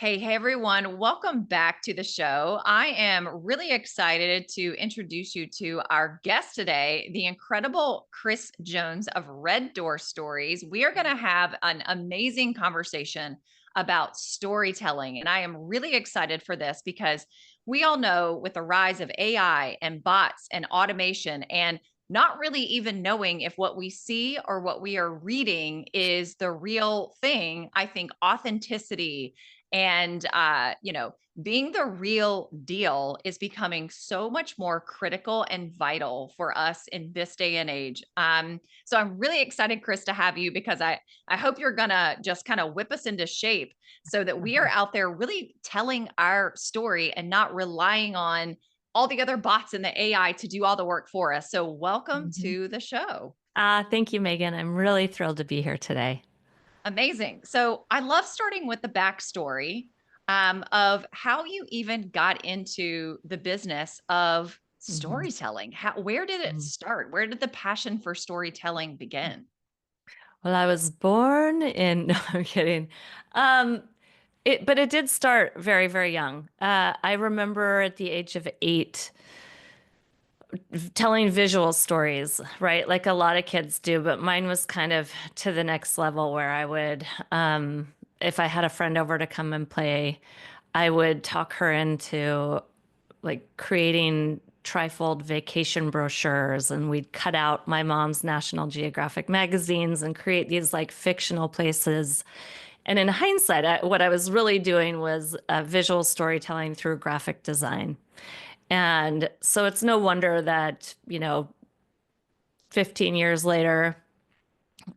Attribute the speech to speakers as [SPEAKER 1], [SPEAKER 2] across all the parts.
[SPEAKER 1] Hey everyone, welcome back to the show. I am really excited to introduce you to our guest today, the incredible Kris Jones of Red Door Stories. We are going to have an amazing conversation about storytelling. And I am really excited for this because we all know with the rise of AI and bots and automation and not really even knowing if what we see or what we are reading is the real thing. I think authenticity and being the real deal is becoming so much more critical and vital for us in this day and age. So I'm really excited, Kris, to have you because I hope you're gonna just kind of whip us into shape so that we are out there really telling our story and not relying on all the other bots and the AI to do all the work for us. So welcome
[SPEAKER 2] Mhm.
[SPEAKER 1] to the show.
[SPEAKER 2] Thank you, Megan. I'm really thrilled to be here today.
[SPEAKER 1] Amazing. So I love starting with the backstory of how you even got into the business of
[SPEAKER 2] Mhm.
[SPEAKER 1] storytelling. Where did it
[SPEAKER 2] Mm.
[SPEAKER 1] start? Where did the passion for storytelling begin?
[SPEAKER 2] Well, I was born in, no, I'm kidding. Um, but it did start very, very young. I remember at the age of 8 telling visual stories, right? Like a lot of kids do, but mine was kind of to the next level where I would, if I had a friend over to come and play, I would talk her into like creating trifold vacation brochures, and we'd cut out my mom's National Geographic magazines and create these like fictional places. And in hindsight, what I was really doing was visual storytelling through graphic design. And so it's no wonder that, 15 years later,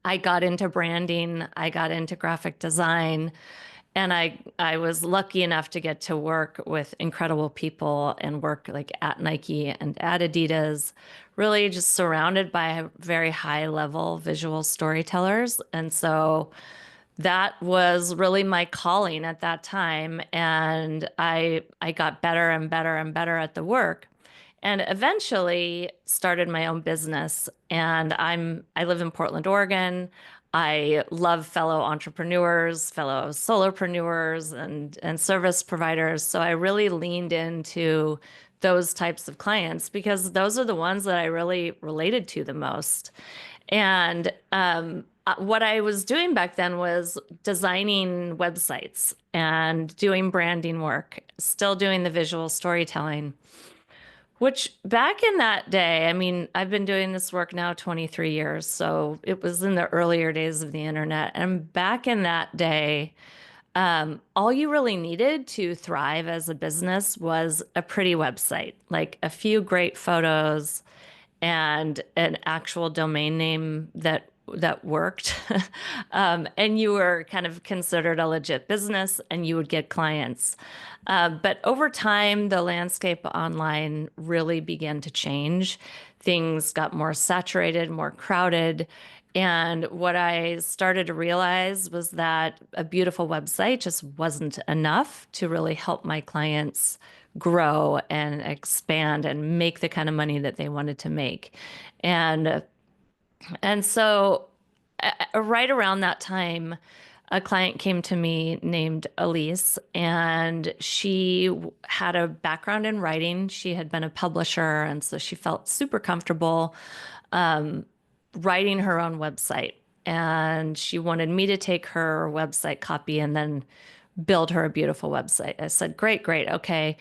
[SPEAKER 2] I got into branding, I got into graphic design, and I was lucky enough to get to work with incredible people and work like at Nike and at Adidas, really just surrounded by very high level visual storytellers. And so that was really my calling at that time. And I got better and better and better at the work. And eventually started my own business. And I live in Portland, Oregon. I love fellow entrepreneurs, fellow solopreneurs and service providers. So I really leaned into those types of clients because those are the ones that I really related to the most. And what I was doing back then was designing websites and doing branding work, still doing the visual storytelling. Which back in that day, I mean, I've been doing this work now 23 years, so it was in the earlier days of the internet. And back in that day, all you really needed to thrive as a business was a pretty website, like a few great photos and an actual domain name that worked. And you were kind of considered a legit business and you would get clients. But over time, the landscape online really began to change. Things got more saturated, more crowded. And what I started to realize was that a beautiful website just wasn't enough to really help my clients grow and expand and make the kind of money that they wanted to make. And and so right around that time, a client came to me named Elise, and had a background in writing. She had been a publisher, and so she felt super comfortable writing her own website. And she wanted me to take her website copy and then build her a beautiful website. I said, great, great. Okay.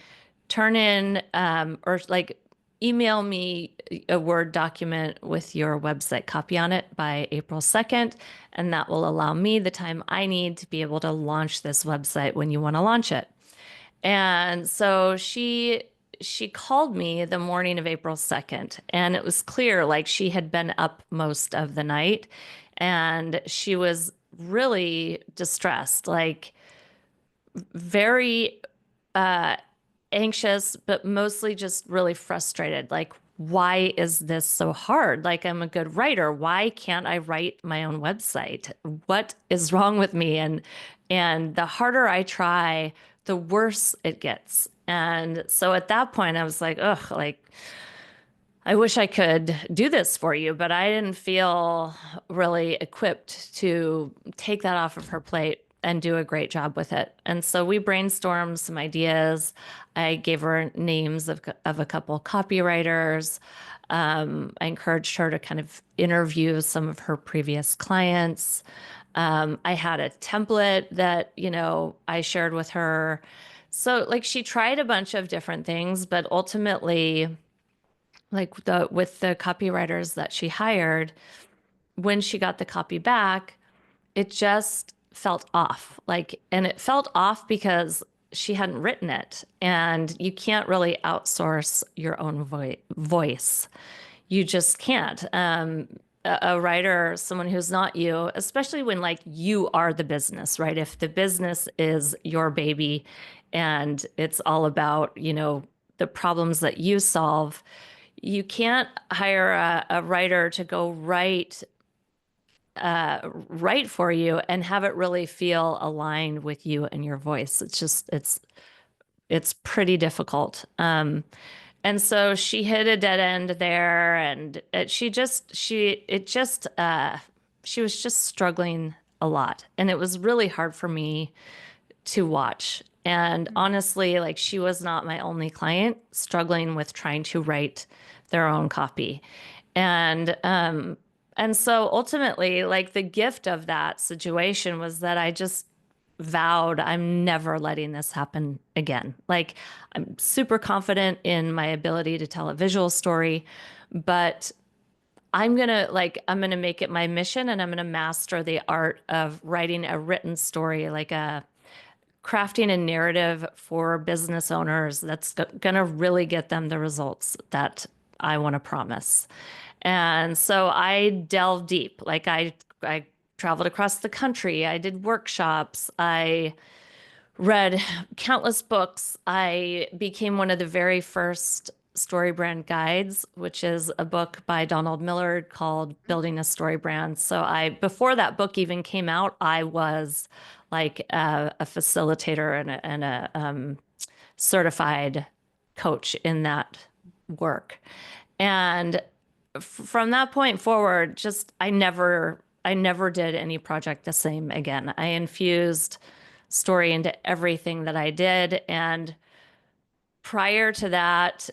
[SPEAKER 2] Turn in or like email me a Word document with your website copy on it by April 2nd. And that will allow me the time I need to be able to launch this website when you want to launch it. And so she called me the morning of April 2nd, and it was clear like she had been up most of the night and she was really distressed, like very uh, anxious, but mostly just really frustrated. Like, why is this so hard? Like, I'm a good writer. Why can't I write my own website? What is wrong with me? And the harder I try, the worse it gets. And so at that point, I was like, ugh, like I wish I could do this for you, but I didn't feel really equipped to take that off of her plate. and do a great job with it. And so we brainstormed some ideas. I gave her names of a couple copywriters. I encouraged her to kind of interview some of her previous clients. I had a template that, I shared with her. So like she tried a bunch of different things, but ultimately, like with the copywriters that she hired, when she got the copy back, it just felt off. And it felt off because she hadn't written it. And you can't really outsource your own voice. You just can't. A writer, someone who's not you, especially when like you are the business, right? If the business is your baby and it's all about, the problems that you solve, you can't hire a writer to go write for you and have it really feel aligned with you and your voice. It's pretty difficult. And so she hit a dead end there, and she was just struggling a lot, and it was really hard for me to watch. And honestly, like she was not my only client struggling with trying to write their own copy. And so ultimately, like the gift of that situation was that I just vowed I'm never letting this happen again. Like I'm super confident in my ability to tell a visual story, but I'm going to make it my mission, and I'm going to master the art of writing a written story, like crafting a narrative for business owners that's going to really get them the results that I want to promise. And so I delved deep. Like I traveled across the country. I did workshops. I read countless books. I became one of the very first story brand guides, which is a book by Donald Millard called Building a Story Brand. So before that book even came out, I was like a facilitator and a certified coach in that work. And from that point forward, I never did any project the same again. I infused story into everything that I did. And prior to that,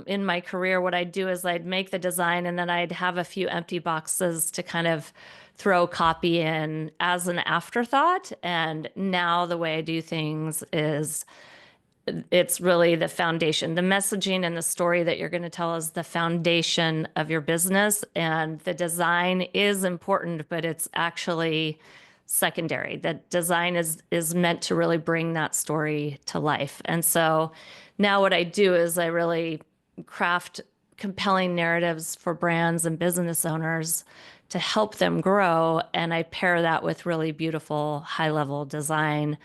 [SPEAKER 2] in my career, what I'd do is I'd make the design and then I'd have a few empty boxes to kind of throw copy in as an afterthought. And now the way I do things is it's really the foundation. The messaging and the story that you're going to tell is the foundation of your business. And the design is important, but it's actually secondary. The design is meant to really bring that story to life. And so now what I do is I really craft compelling narratives for brands and business owners to help them grow. And I pair that with really beautiful high-level design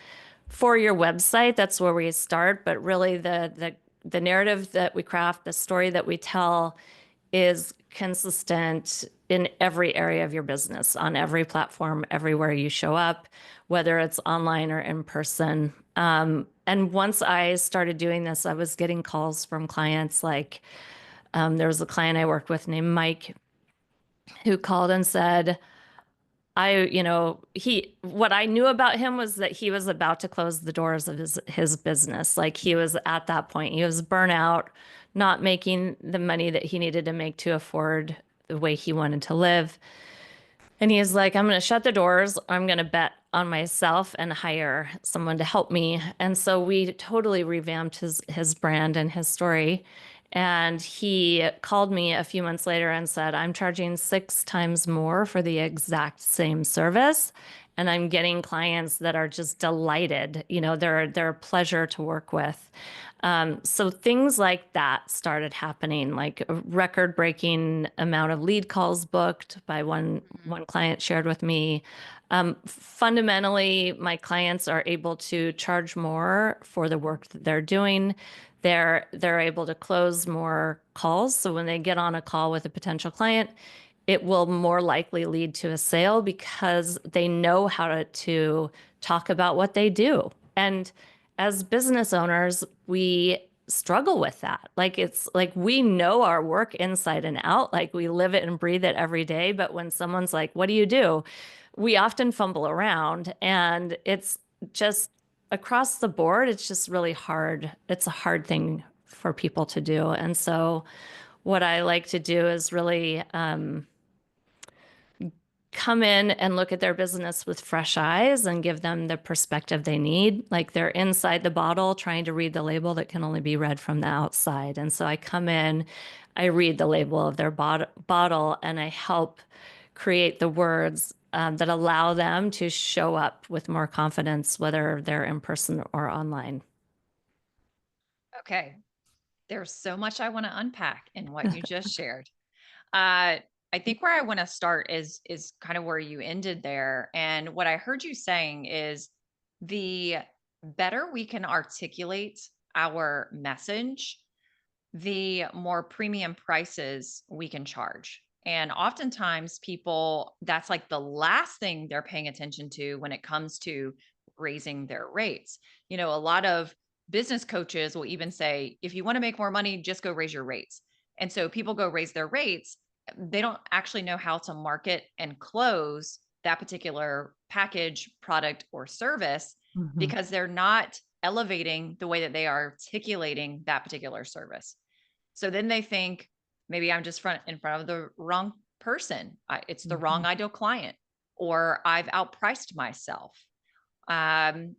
[SPEAKER 2] for your website. That's where we start, but really the narrative that we craft, the story that we tell is consistent in every area of your business, on every platform, everywhere you show up, whether it's online or in person. And once I started doing this, I was getting calls from clients like there was a client I worked with named Mike who called and said, what I knew about him was that he was about to close the doors of his business. Like he was at that point, he was burnout, not making the money that he needed to make to afford the way he wanted to live. And he was like, I'm going to shut the doors. I'm going to bet on myself and hire someone to help me. And so we totally revamped his brand and his story. And he called me a few months later and said, I'm charging 6 times more for the exact same service. And I'm getting clients that are just delighted. They're a pleasure to work with. So things like that started happening, like a record-breaking amount of lead calls booked by one client shared with me. Fundamentally, my clients are able to charge more for the work that they're doing. They're able to close more calls. So when they get on a call with a potential client, it will more likely lead to a sale because they know how to talk about what they do. And as business owners, we struggle with that. Like it's like we know our work inside and out, like we live it and breathe it every day. But when someone's like, what do you do? we often fumble around, and it's just across the board, it's just really hard. It's a hard thing for people to do. And so what I like to do is really come in and look at their business with fresh eyes and give them the perspective they need. Like they're inside the bottle trying to read the label that can only be read from the outside. And so I come in, I read the label of their bottle, and I help create the words that allow them to show up with more confidence, whether they're in person or online.
[SPEAKER 1] Okay. There's so much I want to unpack in what you just shared. Uh, I think where I want to start is kind of where you ended there. And what I heard you saying is the better we can articulate our message, the more premium prices we can charge. And oftentimes people, that's like the last thing they're paying attention to when it comes to raising their rates. A lot of business coaches will even say, if you want to make more money, just go raise your rates. And so people go raise their rates. They don't actually know how to market and close that particular package, product, or service
[SPEAKER 2] Mhm.
[SPEAKER 1] because they're not elevating the way that they are articulating that particular service. So then they think maybe I'm just in front of the wrong person. It's the wrong
[SPEAKER 2] Mhm.
[SPEAKER 1] ideal client, or I've outpriced myself,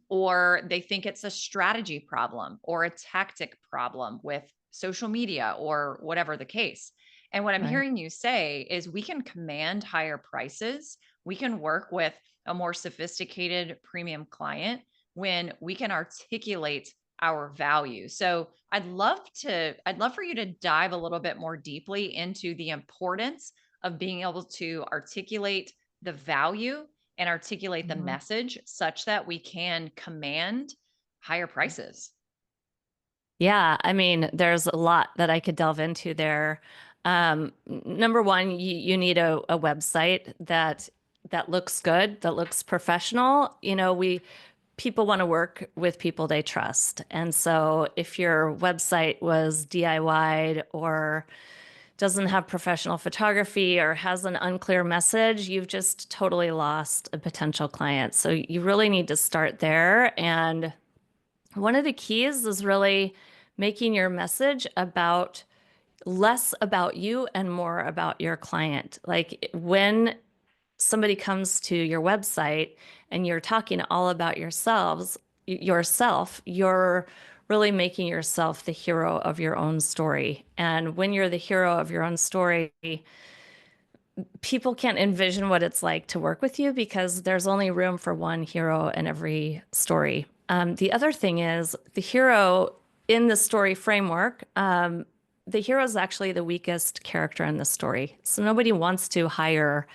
[SPEAKER 1] or they think it's a strategy problem or a tactic problem with social media or whatever the case. And what I'm
[SPEAKER 2] Right.
[SPEAKER 1] hearing you say is we can command higher prices. We can work with a more sophisticated premium client when we can articulate our value. So I'd love for you to dive a little bit more deeply into the importance of being able to articulate the value and articulate the
[SPEAKER 2] Mhm.
[SPEAKER 1] message such that we can command higher prices.
[SPEAKER 2] Yeah, I mean, there's a lot that I could delve into there. Number one, you need a website that looks good, that looks professional. We people want to work with people they trust. And so if your website was DIY'd or doesn't have professional photography or has an unclear message, you've just totally lost a potential client. So you really need to start there. And one of the keys is really making your message about less about you and more about your client. Like when somebody comes to your website and you're talking all about yourself, you're really making yourself the hero of your own story. And when you're the hero of your own story, people can't envision what it's like to work with you because there's only room for one hero in every story. The other thing is the hero in the story framework, the hero is actually the weakest character in the story. So nobody wants to hire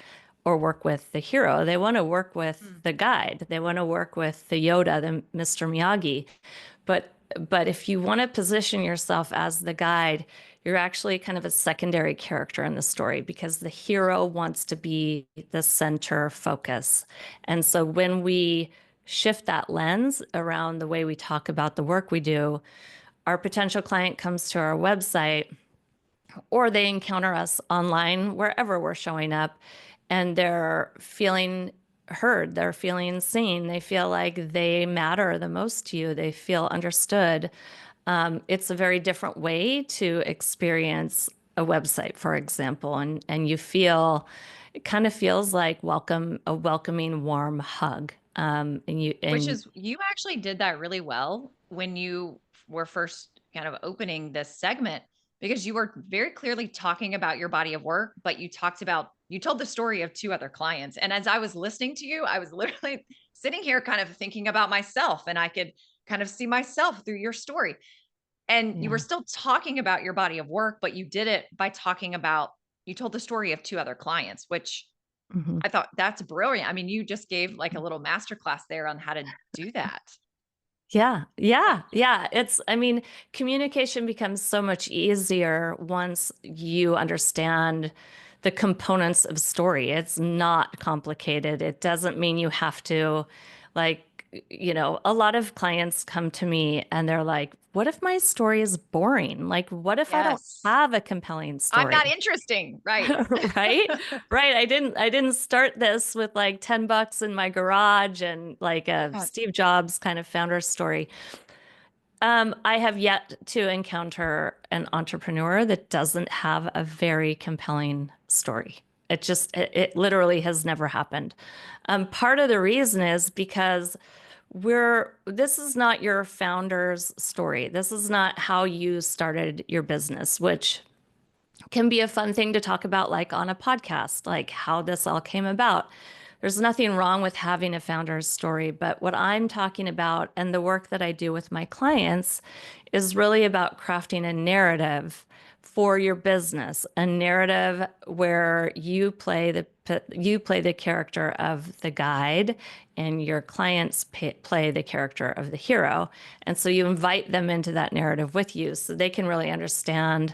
[SPEAKER 2] or work with the hero. They want to work with
[SPEAKER 1] Mm.
[SPEAKER 2] the guide. They want to work with the Yoda, the Mr. Miyagi. But but if you want to position yourself as the guide, you're actually kind of a secondary character in the story because the hero wants to be the center focus. And so when we shift that lens around the way we talk about the work we do, our potential client comes to our website or they encounter us online, wherever we're showing up, and they're feeling heard, they're feeling seen, they feel like they matter the most to you, they feel understood. It's a very different way to experience a website, for example, and you feel it kind of feels like a welcoming, warm hug. And you
[SPEAKER 1] Which
[SPEAKER 2] and
[SPEAKER 1] is you actually did that really well when you were first kind of opening this segment because you were very clearly talking about your body of work, but you told the story of two other clients. And as I was listening to you, I was literally sitting here kind of thinking about myself and I could kind of see myself through your story. And you were
[SPEAKER 2] yeah.
[SPEAKER 1] still talking about your body of work, but you did it by you told the story of two other clients, which
[SPEAKER 2] Mhm.
[SPEAKER 1] I thought that's brilliant. I mean, you just gave like a little masterclass there on how to do that.
[SPEAKER 2] Yeah, yeah, yeah. I mean, communication becomes so much easier once you understand the components of story. It's not complicated. It doesn't mean you have to, like, a lot of clients come to me and they're like, what if my story is boring? Like, what if I don't
[SPEAKER 1] Yes.
[SPEAKER 2] have a compelling
[SPEAKER 1] I'm
[SPEAKER 2] story?
[SPEAKER 1] not interesting. Right.
[SPEAKER 2] Right? Right. I didn't start this with like $10 in my garage and like a
[SPEAKER 1] Yes.
[SPEAKER 2] Steve Jobs kind of founder story. I have yet to encounter an entrepreneur that doesn't have a very compelling story. It literally has never happened. Part of the reason is because this is not your founder's story. This is not how you started your business, which can be a fun thing to talk about, like on a podcast, like how this all came about. There's nothing wrong with having a founder's story, but what I'm talking about and the work that I do with my clients is really about crafting a narrative for your business, a narrative where you play the character of the guide and your clients play the character of the hero. And so you invite them into that narrative with you so they can really understand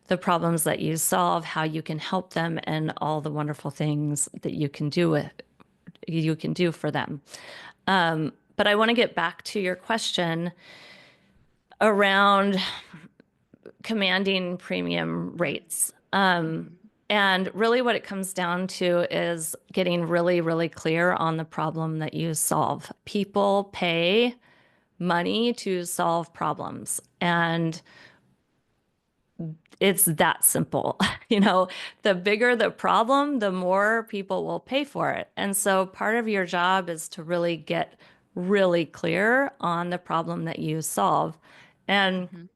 [SPEAKER 2] the problems that you solve, how you can help them, and all the wonderful things that you can do for them. But I want to get back to your question around commanding premium rates.
[SPEAKER 1] Mhm.
[SPEAKER 2] And really, what it comes down to is getting really, really clear on the problem that you solve. People pay money to solve problems. And it's that simple. You know, the bigger the problem, the more people will pay for it. And so part of your job is to really get really clear on the problem that you solve. And
[SPEAKER 1] Mhm.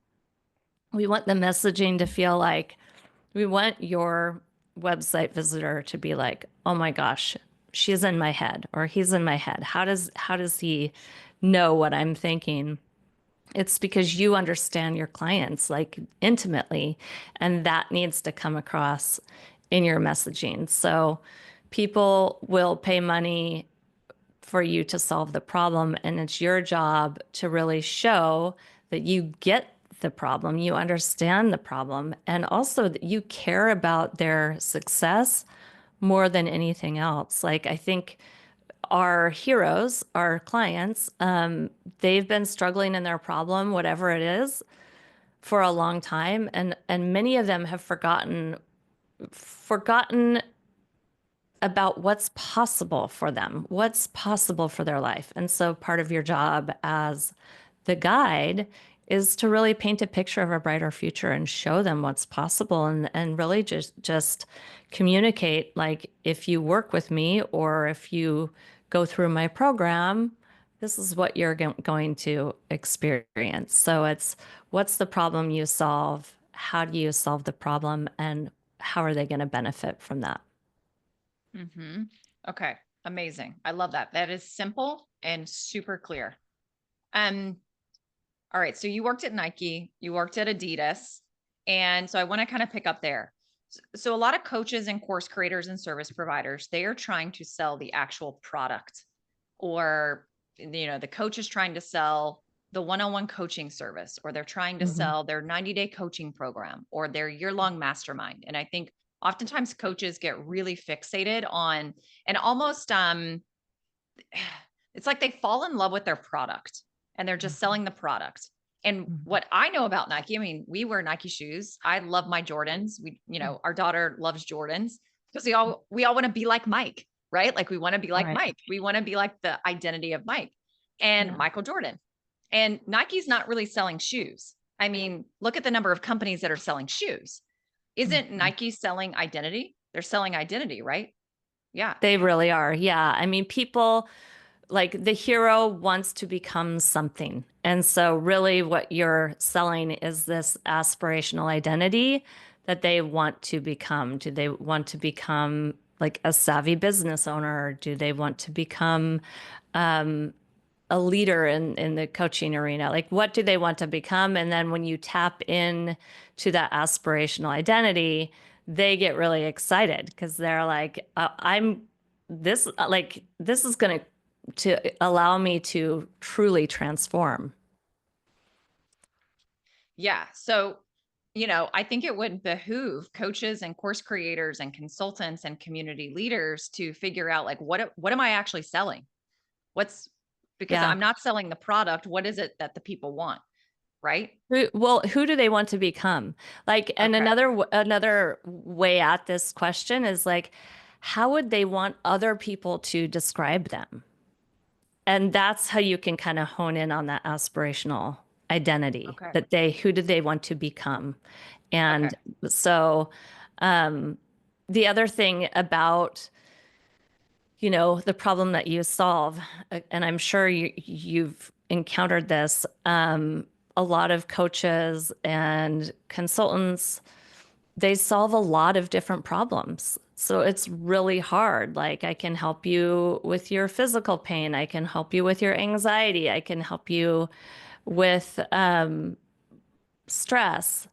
[SPEAKER 2] we want the messaging to feel like we want your website visitor to be like, "Oh my gosh, she's in my head or he's in my head. How does he know what I'm thinking?" It's because you understand your clients like intimately, and that needs to come across in your messaging. So people will pay money for you to solve the problem, and it's your job to really show that you get the problem, you understand the problem, and also that you care about their success more than anything else. Like, I think our heroes, our clients, they've been struggling in their problem, whatever it is, for a long time, and many of them have forgotten about what's possible for them, what's possible for their life. And so part of your job as the guide is to really paint a picture of a brighter future and show them what's possible and really just communicate, like, if you work with me or if you go through my program, this is what you're going to experience. So it's, what's the problem you solve? How do you solve the problem? And how are they going to benefit from that?
[SPEAKER 1] Mhm. Okay. Amazing. I love that. That is simple and super clear. Um, all right. So you worked at Nike, you worked at Adidas. And so I want to kind of pick up there. So a lot of coaches and course creators and service providers, they are trying to sell the actual product, or the coach is trying to sell the one-on-one coaching service, or they're trying to
[SPEAKER 2] Mhm.
[SPEAKER 1] sell their 90-day coaching program or their year-long mastermind. And I think oftentimes coaches get really fixated on, and almost it's like they fall in love with their product and they're just
[SPEAKER 2] Mhm.
[SPEAKER 1] selling the product. And
[SPEAKER 2] Mhm.
[SPEAKER 1] what I know about Nike, I mean, we wear Nike shoes. I love my Jordans. Our daughter loves Jordans because we all want to be like Mike, right? Like we want to be like
[SPEAKER 2] Right.
[SPEAKER 1] Mike. We want to be like the identity of Mike and
[SPEAKER 2] Yeah.
[SPEAKER 1] Michael Jordan. And Nike's not really selling shoes. I mean, look at the number of companies that are selling shoes. Isn't
[SPEAKER 2] Mhm.
[SPEAKER 1] Nike selling identity? They're selling identity, right? Yeah.
[SPEAKER 2] They really are. Yeah. I mean, people, like, the hero wants to become something. And so, really, what you're selling is this aspirational identity that they want to become. Do they want to become like a savvy business owner? Do they want to become a leader in the coaching arena? Like, what do they want to become? And then when you tap in to that aspirational identity, they get really excited because they're like, I'm this, like, this is going to allow me to truly transform.
[SPEAKER 1] Yeah. So, I think it would behoove coaches and course creators and consultants and community leaders to figure out, like, what am I actually selling? What's Because
[SPEAKER 2] Yeah.
[SPEAKER 1] I'm not selling the product. What is it that the people want? right?
[SPEAKER 2] Well, who do they want to become? Like, and
[SPEAKER 1] Okay.
[SPEAKER 2] another way at this question is like, how would they want other people to describe them? And that's how you can kind of hone in on that aspirational identity
[SPEAKER 1] Okay.
[SPEAKER 2] that who do they want to become?
[SPEAKER 1] Okay.
[SPEAKER 2] And so, um, the other thing about, the problem that you solve, and I'm sure you've encountered this, a lot of coaches and consultants, they solve a lot of different problems. So it's really hard. Like, I can help you with your physical pain. I can help you with your anxiety. I can help you with stress.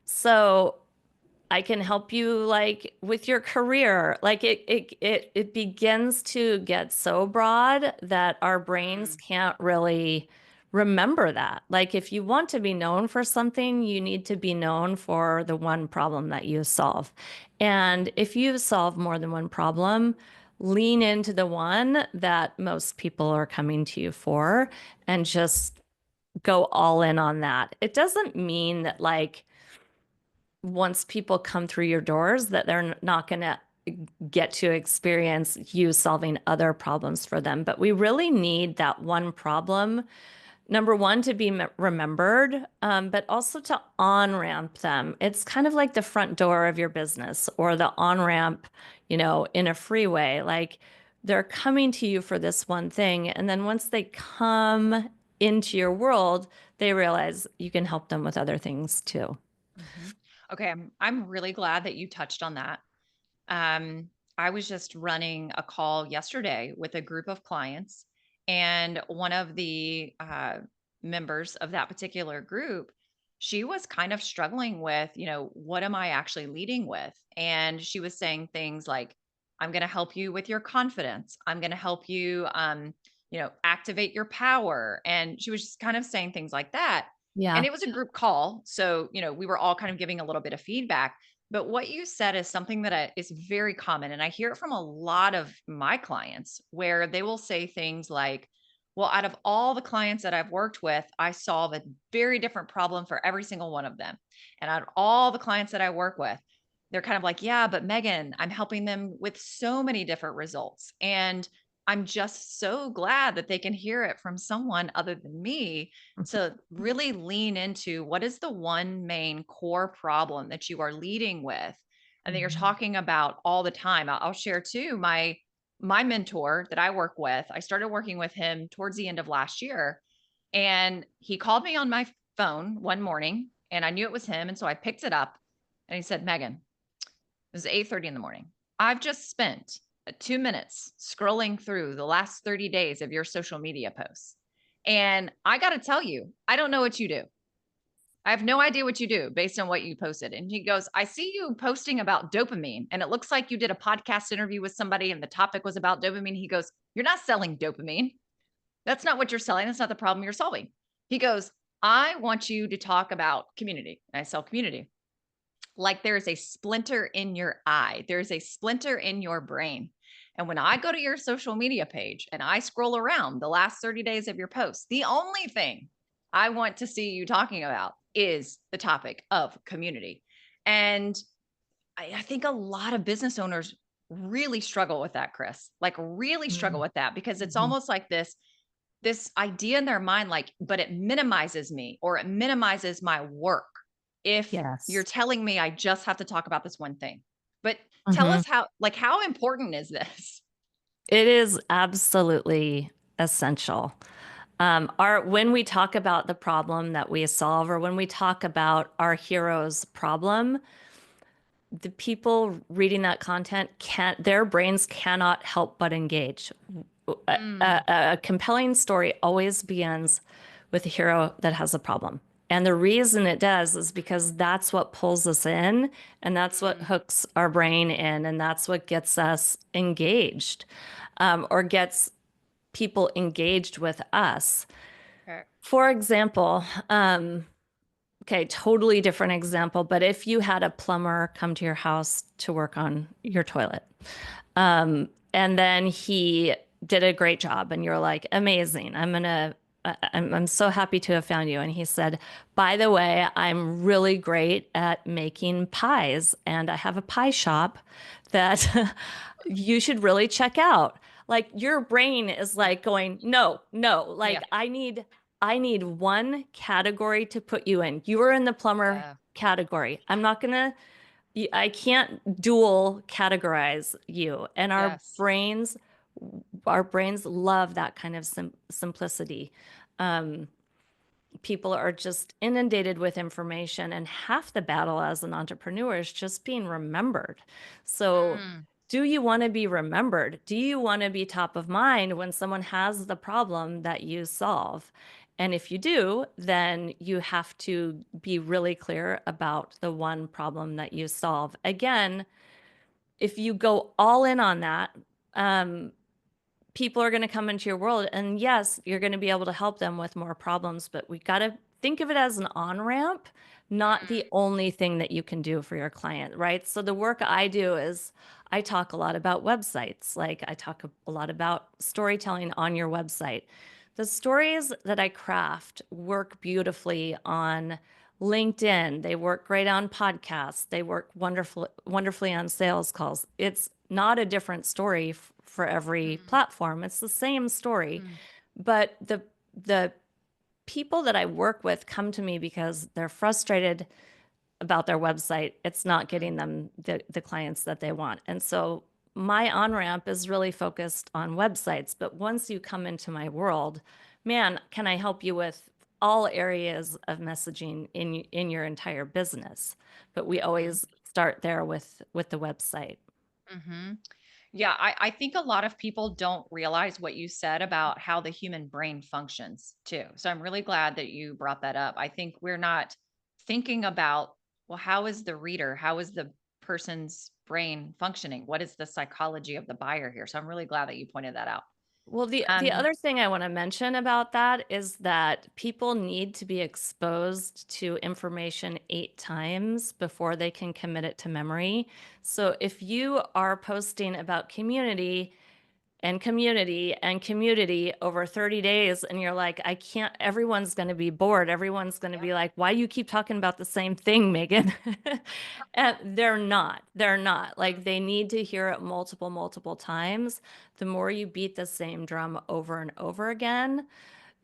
[SPEAKER 2] So I can help you like with your career. Like it begins to get so broad that our brains
[SPEAKER 1] Mm,
[SPEAKER 2] can't really remember that. Like if you want to be known for something, you need to be known for the one problem that you solve. And if you solve more than one problem, lean into the one that most people are coming to you for and just go all in on that. It doesn't mean that like once people come through your doors that they're not going to get to experience you solving other problems for them. But we really need that one problem, number one, to be remembered, but also to on ramp them. It's kind of like the front door of your business or the on ramp, in a freeway. Like they're coming to you for this one thing. And then once they come into your world, they realize you can help them with other things too.
[SPEAKER 1] mhm. Okay, I'm really glad that you touched on that. Um, I was just running a call yesterday with a group of clients, and one of the members of that particular group, she was kind of struggling with, what am I actually leading with? And she was saying things like, I'm going to help you with your confidence. I'm going to help you, activate your power. And she was just kind of saying things like that. And
[SPEAKER 2] Yeah.
[SPEAKER 1] it was a group call. So, we were all kind of giving a little bit of feedback. But what you said is something that is very common. And I hear it from a lot of my clients where they will say things like, well, out of all the clients that I've worked with, I solve a very different problem for every single one of them. And out of all the clients that I work with, they're kind of like, yeah, but Megan, I'm helping them with so many different results. And I'm just so glad that they can hear it from someone other than me to really lean into what is the one main core problem that you are leading with and that you're
[SPEAKER 2] Mhm.
[SPEAKER 1] talking about all the time. I'll share too my mentor that I work with. I started working with him towards the end of last year, and he called me on my phone one morning, and I knew it was him, and so I picked it up, and he said, "Megan, it was 8:30 in the morning. I've just spent 2 minutes scrolling through the last 30 days of your social media posts. And I got to tell you, I don't know what you do. I have no idea what you do based on what you posted." And he goes, "I see you posting about dopamine, and it looks like you did a podcast interview with somebody and the topic was about dopamine." He goes, "You're not selling dopamine. That's not what you're selling. That's not the problem you're solving." He goes, "I want you to talk about community." And I sell community. Like there's a splinter in your eye, there's a splinter in your brain. And when I go to your social media page and I scroll around the last 30 days of your posts, the only thing I want to see you talking about is the topic of community. And I think a lot of business owners really struggle with that, Kris, like really struggle with that because it's
[SPEAKER 2] Mhm.
[SPEAKER 1] almost like this idea in their mind, like, but it minimizes me or it minimizes my work if you're
[SPEAKER 2] Yes.
[SPEAKER 1] telling me I just have to talk about this one thing. But tell
[SPEAKER 2] Mhm.
[SPEAKER 1] us how important is this?
[SPEAKER 2] It is absolutely essential. When we talk about the problem that we solve, or when we talk about our hero's problem, the people reading that content their brains cannot help but engage.
[SPEAKER 1] Mm,
[SPEAKER 2] A compelling story always begins with a hero that has a problem. And the reason it does is because that's what pulls us in, and that's what
[SPEAKER 1] mm,
[SPEAKER 2] hooks our brain in, and that's what gets us engaged, or gets people engaged with us.
[SPEAKER 1] okay.
[SPEAKER 2] For example, okay, totally different example, but if you had a plumber come to your house to work on your toilet, and then he did a great job, and you're like, amazing, I'm gonna I'm so happy to have found you. And he said, by the way, I'm really great at making pies, and I have a pie shop that you should really check out. Like your brain is like going, no, no,
[SPEAKER 1] Yeah.
[SPEAKER 2] like I need one category to put you in. You are in the plumber
[SPEAKER 1] Yeah.
[SPEAKER 2] category. I can't dual categorize you. And
[SPEAKER 1] Yes.
[SPEAKER 2] our brains love that kind of simplicity. Um, People are just inundated with information, and half the battle as an entrepreneur is just being remembered. So,
[SPEAKER 1] Mm,
[SPEAKER 2] do you want to be remembered? Do you want to be top of mind when someone has the problem that you solve? And if you do, then you have to be really clear about the one problem that you solve. Again, if you go all in on that, um, people are going to come into your world. And yes, you're going to be able to help them with more problems, but we got to think of it as an on ramp, not the
[SPEAKER 1] mm,
[SPEAKER 2] only thing that you can do for your client, right? So the work I do is I talk a lot about websites. Like I talk a lot about storytelling on your website. The stories that I craft work beautifully on LinkedIn. They work great on podcasts. They work wonderfully on sales calls. It's not a different story for every
[SPEAKER 1] mm,
[SPEAKER 2] platform. It's the same story,
[SPEAKER 1] mm,
[SPEAKER 2] but the people that I work with come to me because they're frustrated about their website. It's not
[SPEAKER 1] mm.
[SPEAKER 2] getting them the clients that they want. And so my on-ramp is really focused on websites, but once you come into my world, man, can I help you with all areas of messaging in your entire business? But we
[SPEAKER 1] Mhm,
[SPEAKER 2] always start there with the website.
[SPEAKER 1] mhm. Yeah, I think a lot of people don't realize what you said about how the human brain functions too. So I'm really glad that you brought that up. I think we're not thinking about, well, how is the reader? How is the person's brain functioning? What is the psychology of the buyer here? So I'm really glad that you pointed that out.
[SPEAKER 2] Well, the
[SPEAKER 1] Um,
[SPEAKER 2] other thing I want to mention about that is that people need to be exposed to information 8 times before they can commit it to memory. So if you are posting about community and community and community over 30 days and you're like, I can't, everyone's going to be bored, everyone's going to
[SPEAKER 1] yeah.
[SPEAKER 2] be like, why do you keep talking about the same thing, Megan? And they're not like,
[SPEAKER 1] Mm,
[SPEAKER 2] they need to hear it multiple times. The more you beat the same drum over and over again,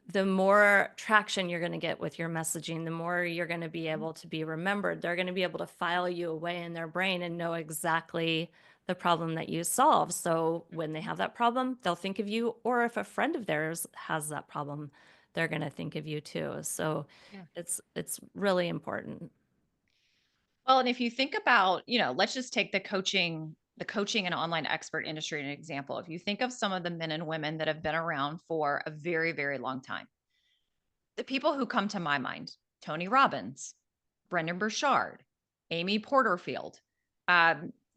[SPEAKER 2] the more traction you're going to get with your messaging, the more you're going to be
[SPEAKER 1] mhm,
[SPEAKER 2] able to be remembered. They're going to be able to file you away in their brain and know exactly the problem that you solve. So when they
[SPEAKER 1] mhm.
[SPEAKER 2] have that problem, they'll think of you. Or if a friend of theirs has that problem, they're going to think of you too. So
[SPEAKER 1] Yeah.
[SPEAKER 2] it's really important.
[SPEAKER 1] Well, and if you think about, let's just take the coaching and online expert industry an example. If you think of some of the men and women that have been around for a very, very long time, the people who come to my mind: Tony Robbins, Brendan Burchard, Amy Porterfield,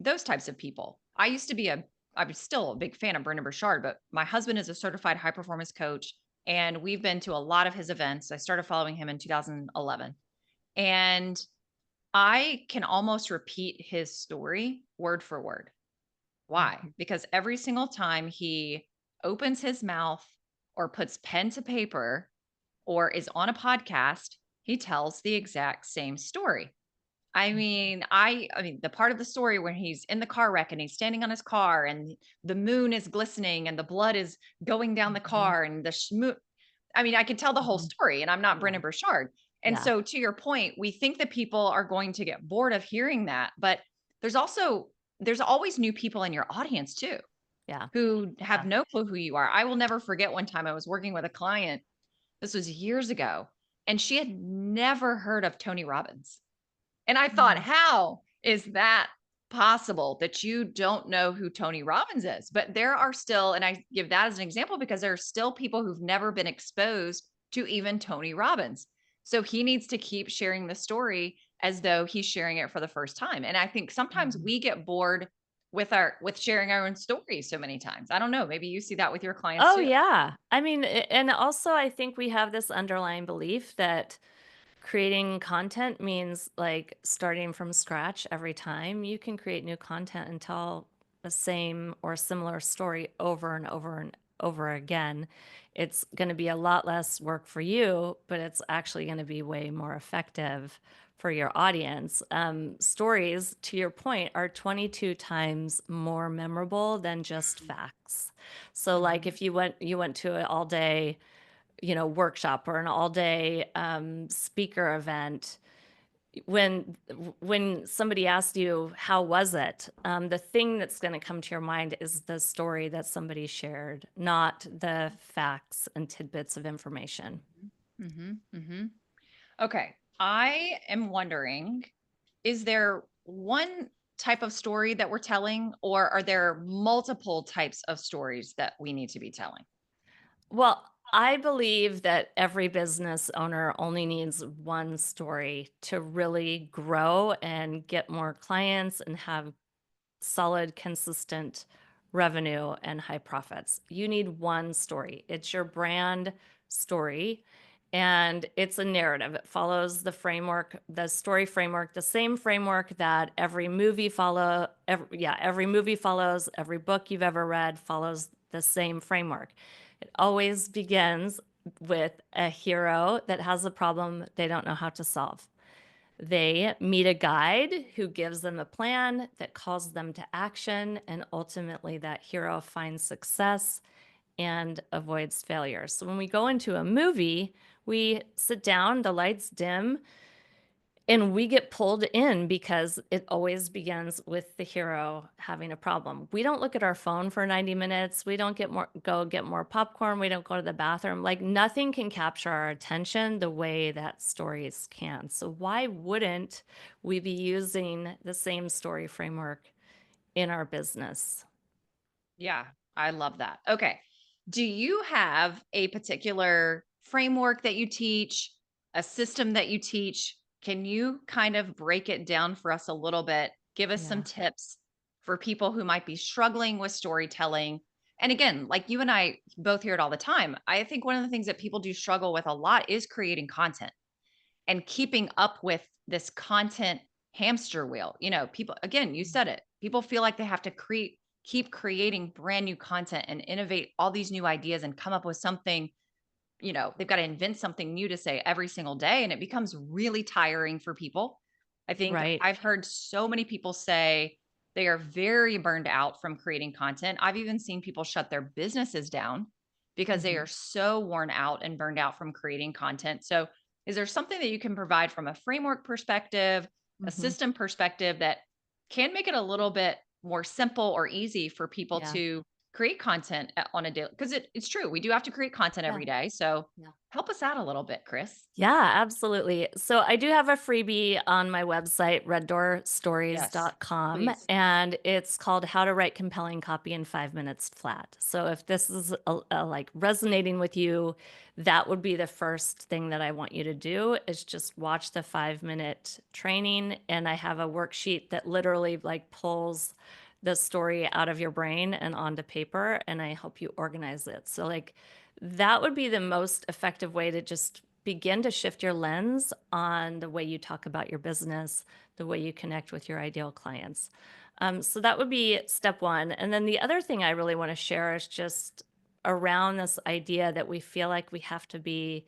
[SPEAKER 1] those types of people. I'm still a big fan of Brendan Burchard, but my husband is a certified high performance coach, and we've been to a lot of his events. I started following him in 2011. And I can almost repeat his story word for word. Why?
[SPEAKER 2] Mhm.
[SPEAKER 1] Because every single time he opens his mouth or puts pen to paper or is on a podcast, he tells the exact same story. I mean, the part of the story where he's in the car wreck and he's standing on his car and the moon is glistening and the blood is going down the
[SPEAKER 2] Mhm.
[SPEAKER 1] car and I mean, I could tell the whole
[SPEAKER 2] Mhm.
[SPEAKER 1] story, and I'm not
[SPEAKER 2] Yeah.
[SPEAKER 1] Brendan Burchard. And
[SPEAKER 2] Yeah.
[SPEAKER 1] so to your point, we think that people are going to get bored of hearing that, but there's also there's always new people in your audience too
[SPEAKER 2] Yeah.
[SPEAKER 1] who have
[SPEAKER 2] Yeah.
[SPEAKER 1] no clue who you are. I will never forget one time I was working with a client. This was years ago, and she had never heard of Tony Robbins. And I thought,
[SPEAKER 2] Mhm.
[SPEAKER 1] how is that possible that you don't know who Tony Robbins is? But there are still, and I give that as an example because there are still people who've never been exposed to even Tony Robbins. So he needs to keep sharing the story as though he's sharing it for the first time. And I think sometimes
[SPEAKER 2] Mhm.
[SPEAKER 1] we get bored with sharing our own stories so many times. I don't know, maybe you see that with your clients
[SPEAKER 2] Oh
[SPEAKER 1] too.
[SPEAKER 2] yeah. I mean, and also I think we have this underlying belief that creating content means like starting from scratch every time. You can create new content and tell the same or similar story over and over and over again. It's going to be a lot less work for you, but it's actually going to be way more effective for your audience. Stories, to your point, are 22 times more memorable than just facts. So, like
[SPEAKER 1] Mhm.
[SPEAKER 2] if you went to an all day, workshop or an all day speaker event, when somebody asks you how was it, the thing that's going to come to your mind is the story that somebody shared, not the facts and tidbits of information.
[SPEAKER 1] Mhm. Mhm. Okay. I am wondering, is there one type of story that we're telling, or are there multiple types of stories that we need to be telling?
[SPEAKER 2] Well, I believe that every business owner only needs one story to really grow and get more clients and have solid, consistent revenue and high profits. You need one story. It's your brand story, and it's a narrative. It follows the framework, the story framework, the same framework that every movie follows, every book you've ever read follows the same framework. It always begins with a hero that has a problem they don't know how to solve. They meet a guide who gives them a plan that calls them to action, and ultimately, that hero finds success and avoids failure. So, when we go into a movie, we sit down, the lights dim, and we get pulled in because it always begins with the hero having a problem. We don't look at our phone for 90 minutes. We don't go get more popcorn. We don't go to the bathroom. Like nothing can capture our attention the way that stories can. So why wouldn't we be using the same story framework in our business?
[SPEAKER 1] Yeah, I love that. Okay. Do you have a particular framework that you teach, a system that you teach? Can you kind of break it down for us a little bit? Give us some
[SPEAKER 2] Yeah.
[SPEAKER 1] tips for people who might be struggling with storytelling. And again, like you and I both hear it all the time. I think one of the things that people do struggle with a lot is creating content and keeping up with this content hamster wheel. People, again, you said it. People feel like they have to keep creating brand new content and innovate all these new ideas and come up with something. They've got to invent something new to say every single day, and it becomes really tiring for people. I think
[SPEAKER 2] Right.
[SPEAKER 1] I've heard so many people say they are very burned out from creating content. I've even seen people shut their businesses down because they are
[SPEAKER 2] Mhm.
[SPEAKER 1] so worn out and burned out from creating content. So, is there something that you can provide from a framework perspective, a
[SPEAKER 2] Mhm.
[SPEAKER 1] system perspective that can make it a little bit more simple or easy for people
[SPEAKER 2] Yeah.
[SPEAKER 1] to create content on a daily, because it's true. We do have to create content
[SPEAKER 2] Yeah.
[SPEAKER 1] every day. So
[SPEAKER 2] Yeah.
[SPEAKER 1] help us out a little bit, Kris.
[SPEAKER 2] Yeah, absolutely. So I do have a freebie on my website,
[SPEAKER 1] Yes,
[SPEAKER 2] reddoorstories.com,
[SPEAKER 1] please.
[SPEAKER 2] and it's called How to Write Compelling Copy in 5 Minutes Flat. So if this is like resonating with you, that would be the first thing that I want you to do is just watch the 5 minute training. And I have a worksheet that literally like pulls the story out of your brain and onto paper, and I help you organize it. So like that would be the most effective way to just begin to shift your lens on the way you talk about your business, the way you connect with your ideal clients. So that would be step one. And then the other thing I really want to share is just around this idea that we feel like we have to be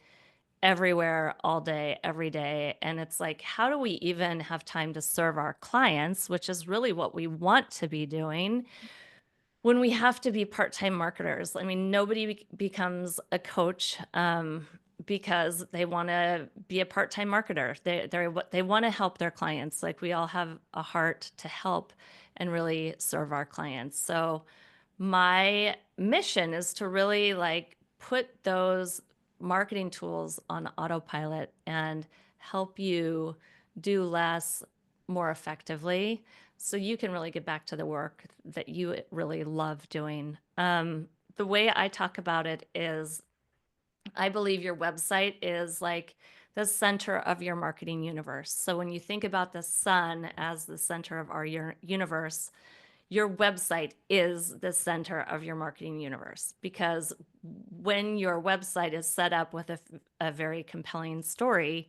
[SPEAKER 2] everywhere all day, every day. And it's like, how do we even have time to serve our clients, which is really what we want to be doing when we have to be part-time marketers. I mean, nobody becomes a coach because they want to be a part-time marketer. They want to help their clients. Like we all have a heart to help and really serve our clients. So my mission is to really like put those marketing tools on autopilot and help you do less more effectively so you can really get back to the work that you really love doing. The way I talk about it is I believe your website is like the center of your marketing universe. So when you think about the sun as the center of our universe, your website is the center of your marketing universe because when your website is set up with a very compelling story,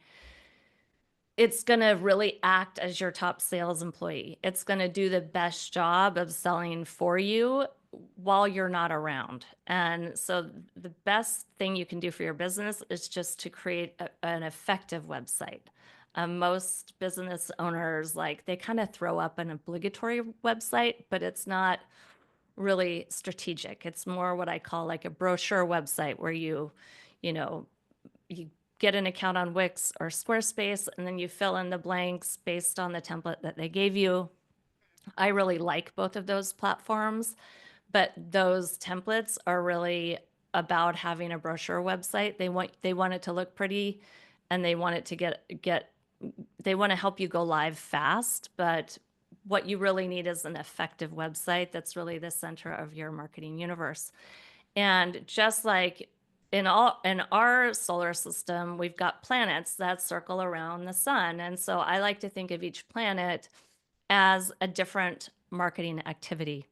[SPEAKER 2] it's going to really act as your top sales employee. It's going to do the best job of selling for you while you're not around. And so the best thing you can do for your business is just to create an effective website. Most business owners, like, they kind of throw up an obligatory website, but it's not really strategic. It's more what I call like a brochure website where you know, you get an account on Wix or Squarespace, and then you fill in the blanks based on the template that they gave you. I really like both of those platforms, but those templates are really about having a brochure website. They want it to look pretty, and they want it to get they want to help you go live fast, but what you really need is an effective website that's really the center of your marketing universe. And just like in our solar system, we've got planets that circle around the sun. And so I like to think of each planet as a different marketing activity.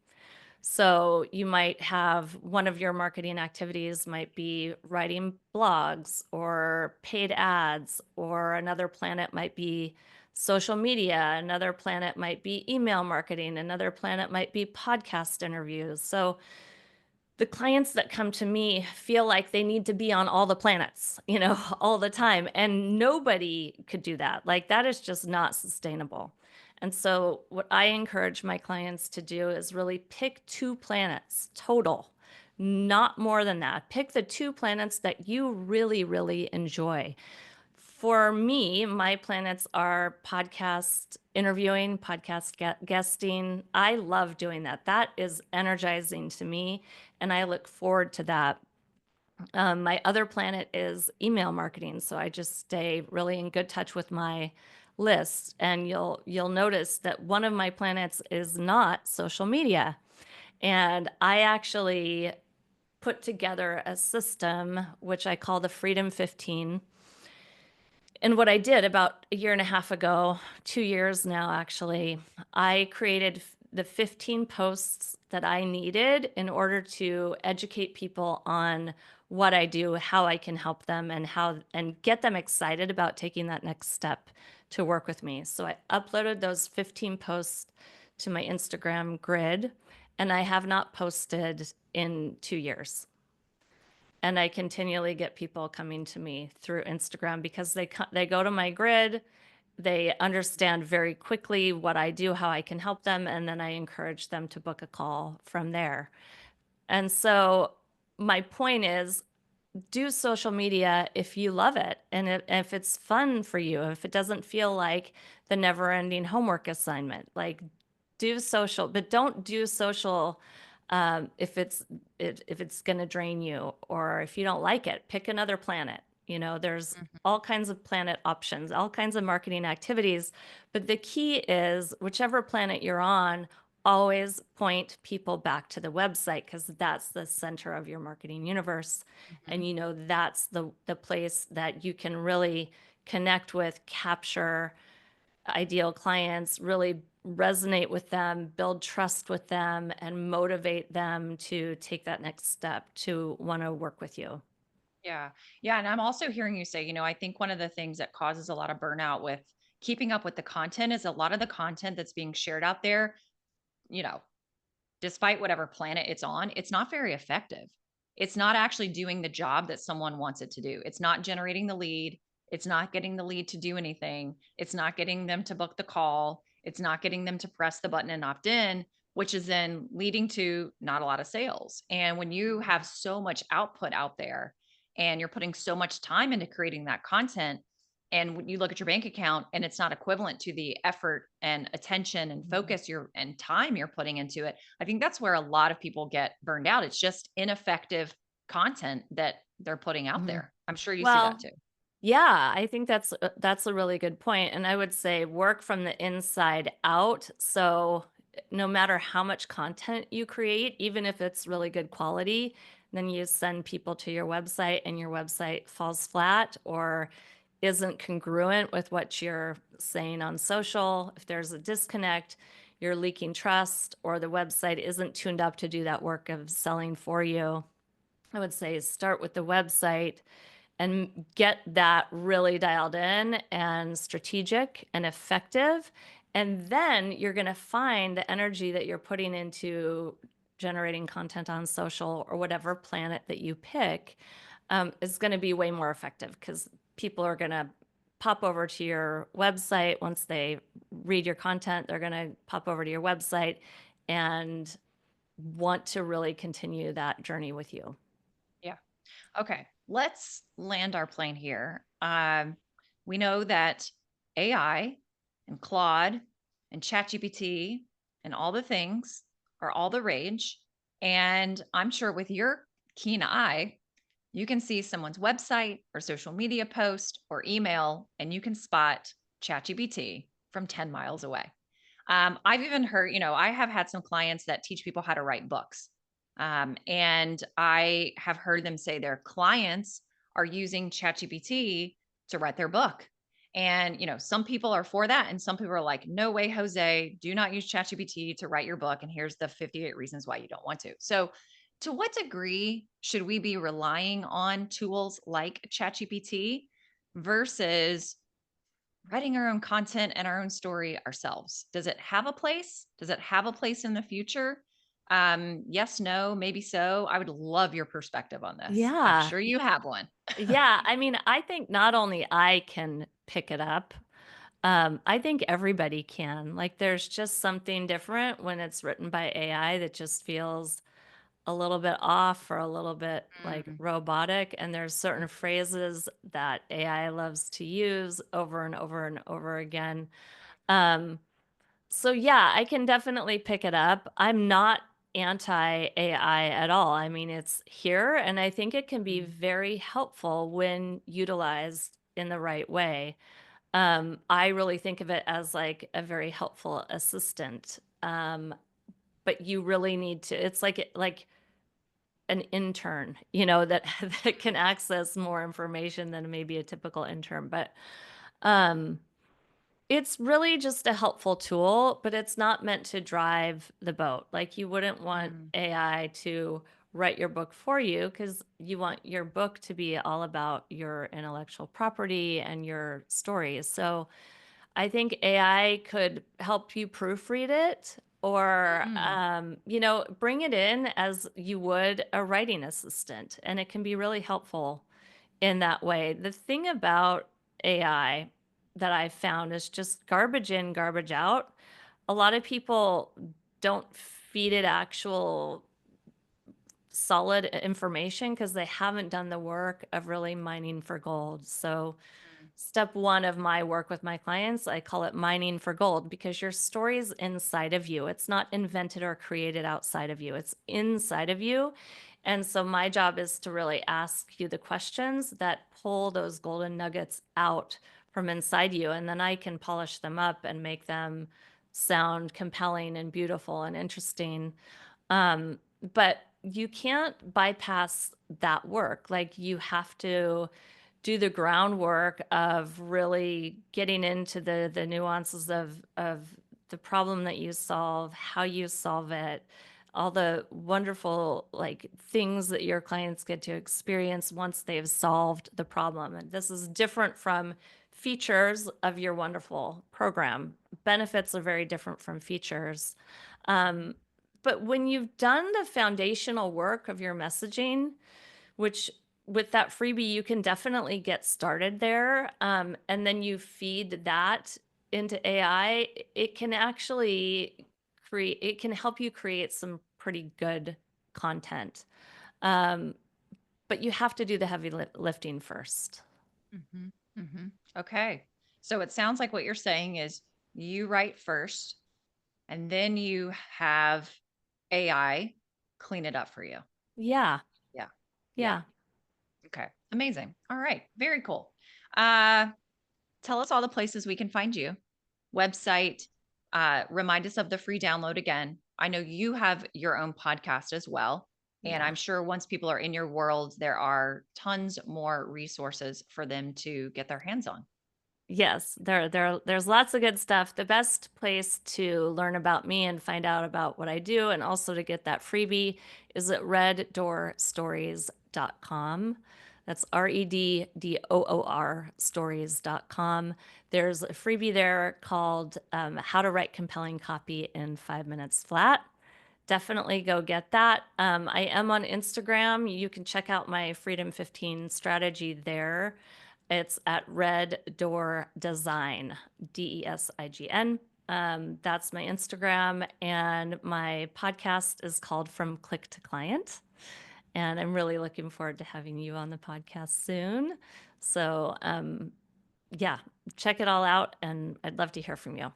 [SPEAKER 2] So you might have one of your marketing activities might be writing blogs or paid ads, or another planet might be social media, another planet might be email marketing, another planet might be podcast interviews. So the clients that come to me feel like they need to be on all the planets, all the time. And nobody could do that. Like, that is just not sustainable. And so, what I encourage my clients to do is really pick 2 planets total, not more than that. Pick the 2 planets that you really, really enjoy. For me, my planets are podcast interviewing, podcast guesting. I love doing that. That is energizing to me, and I look forward to that. My other planet is email marketing, so I just stay really in good touch with my list. And you'll notice that one of my planets is not social media, and I actually put together a system which I call the Freedom 15. And what I did about a year and a half ago, 2 years now, actually, I created the 15 posts that I needed in order to educate people on what I do, how I can help them, and get them excited about taking that next step to work with me. So I uploaded those 15 posts to my Instagram grid, and I have not posted in 2 years. And I continually get people coming to me through Instagram because they go to my grid, they understand very quickly what I do, how I can help them, and then I encourage them to book a call from there. And so my point is, do social media if you love it, and if it's fun for you, if it doesn't feel like the never-ending homework assignment. Like, do social, but don't do social if it's going to drain you, or if you don't like it. Pick another planet. There's
[SPEAKER 1] Mhm.
[SPEAKER 2] all kinds of planet options, all kinds of marketing activities, but the key is, whichever planet you're on, always point people back to the website, because that's the center of your marketing universe. And
[SPEAKER 1] Mhm.
[SPEAKER 2] that's the place that you can really connect with, capture ideal clients, really resonate with them, build trust with them, and motivate them to take that next step to want to work with you.
[SPEAKER 1] Yeah. Yeah. And I'm also hearing you say, I think one of the things that causes a lot of burnout with keeping up with the content is a lot of the content that's being shared out there, you know, despite whatever planet it's on, it's not very effective. It's not actually doing the job that someone wants it to do. It's not generating the lead. It's not getting the lead to do anything. It's not getting them to book the call. It's not getting them to press the button and opt in, which is then leading to not a lot of sales. And when you have so much output out there and you're putting so much time into creating that content, and when you look at your bank account and it's not equivalent to the effort and attention and
[SPEAKER 2] Mhm.
[SPEAKER 1] focus and time you're putting into it, I think that's where a lot of people get burned out. It's just ineffective content that they're putting out
[SPEAKER 2] Mhm.
[SPEAKER 1] there. I'm sure you see that
[SPEAKER 2] Well,
[SPEAKER 1] too.
[SPEAKER 2] yeah, I think that's a really good point, and I would say work from the inside out. So no matter how much content you create, even if it's really good quality, then you send people to your website and your website falls flat or isn't congruent with what you're saying on social. If there's a disconnect, you're leaking trust, or the website isn't tuned up to do that work of selling for you. I would say start with the website and get that really dialed in and strategic and effective. And then you're going to find the energy that you're putting into generating content on social or whatever planet that you pick, is going to be way more effective because people are going to pop over to your website. Once they read your content, they're going to pop over to your website and want to really continue that journey with you.
[SPEAKER 1] Yeah. Okay, let's land our plane here. We know that AI and Claude and ChatGPT and all the things are all the rage. And I'm sure with your keen eye, you can see someone's website or social media post or email, and you can spot ChatGPT from 10 miles away. I've even heard, I have had some clients that teach people how to write books. And I have heard them say their clients are using ChatGPT to write their book. And, some people are for that. And some people are like, no way, Jose, do not use ChatGPT to write your book. And here's the 58 reasons why you don't want to. So, to what degree should we be relying on tools like ChatGPT versus writing our own content and our own story ourselves? Does it have a place? Does it have a place in the future? Yes, no, maybe so. I would love your perspective on this. I'm
[SPEAKER 2] Yeah.
[SPEAKER 1] sure you have one.
[SPEAKER 2] Yeah. I mean, I think not only I can pick it up, I think everybody can. Like, there's just something different when it's written by AI that just feels a little bit off or a little bit like
[SPEAKER 1] Mm,
[SPEAKER 2] robotic. And there's certain phrases that AI loves to use over and over and over again. Um, so yeah, I can definitely pick it up. I'm not anti AI at all. I mean, it's here and I think it can be
[SPEAKER 1] mm,
[SPEAKER 2] very helpful when utilized in the right way. I really think of it as like a very helpful assistant. But you really need to, it's like an intern, that that can access more information than maybe a typical intern. But um it's really just a helpful tool, but it's not meant to drive the boat. Like, you wouldn't want
[SPEAKER 1] mm,
[SPEAKER 2] AI to write your book for you because you want your book to be all about your intellectual property and your stories. So I think AI could help you proofread it or,
[SPEAKER 1] mm,
[SPEAKER 2] bring it in as you would a writing assistant. And it can be really helpful in that way. The thing about AI that I've found is just garbage in, garbage out. A lot of people don't feed it actual solid information because they haven't done the work of really mining for gold. So,
[SPEAKER 1] mm,
[SPEAKER 2] step one of my work with my clients, I call it mining for gold because your story's inside of you. It's not invented or created outside of you, it's inside of you. And so my job is to really ask you the questions that pull those golden nuggets out from inside you. And then I can polish them up and make them sound compelling and beautiful and interesting. But you can't bypass that work. Like, you have to do the groundwork of really getting into the nuances of the problem that you solve, how you solve it, all the wonderful like things that your clients get to experience once they've solved the problem. And this is different from features of your wonderful program. Benefits are very different from features.
[SPEAKER 1] mhm,
[SPEAKER 2] Um, but when you've done the foundational work of your messaging, which with that freebie, you can definitely get started there. And then you feed that into AI, it can actually it can help you create some pretty good content. Um, but you have to do the heavy lifting first.
[SPEAKER 1] mhm, mhm. Okay. So it sounds like what you're saying is you write first and then you have AI clean it up for you.
[SPEAKER 2] Yeah.
[SPEAKER 1] Yeah. Yeah.
[SPEAKER 2] Yeah.
[SPEAKER 1] Okay. Amazing. All right. Very cool. Uh, Tell us all the places we can find you. Website. Remind us of the free download again. I know you have your own podcast as well. And
[SPEAKER 2] Yeah.
[SPEAKER 1] I'm sure once people are in your world, there are tons more resources for them to get their hands on.
[SPEAKER 2] Yes, there's lots of good stuff. The best place to learn about me and find out about what I do and also to get that freebie is at reddoorstories.com. That's REDDOOR stories.com. There's a freebie there called How to Write Compelling Copy in 5 Minutes Flat. definitely go get that. I am on Instagram. You can check out my Freedom 15 strategy there. It's at Red Door Design, Design. That's my Instagram, and my podcast is called From Click to Client. And I'm really looking forward to having you on the podcast soon. So, yeah, check it all out, and I'd love to hear from you.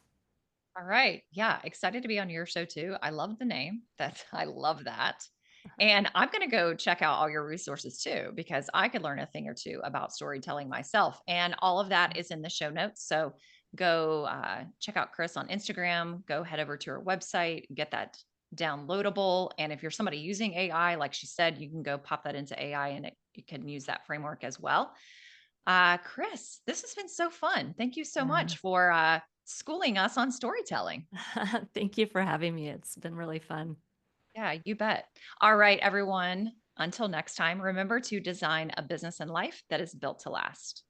[SPEAKER 1] All right. Yeah, excited to be on your show too. I love the name. I love that. And I'm going to go check out all your resources too, because I could learn a thing or two about storytelling myself. And all of that is in the show notes. So go check out Kris on Instagram, go head over to her website, get that downloadable. And if you're somebody using AI, like she said, you can go pop that into AI and you can use that framework as well. Kris, this has been so fun. Thank you so
[SPEAKER 2] Yeah.
[SPEAKER 1] much for schooling us on storytelling.
[SPEAKER 2] Thank you for having me. It's been really fun.
[SPEAKER 1] Yeah, you bet. All right, everyone. Until next time, remember to design a business and life that is built to last.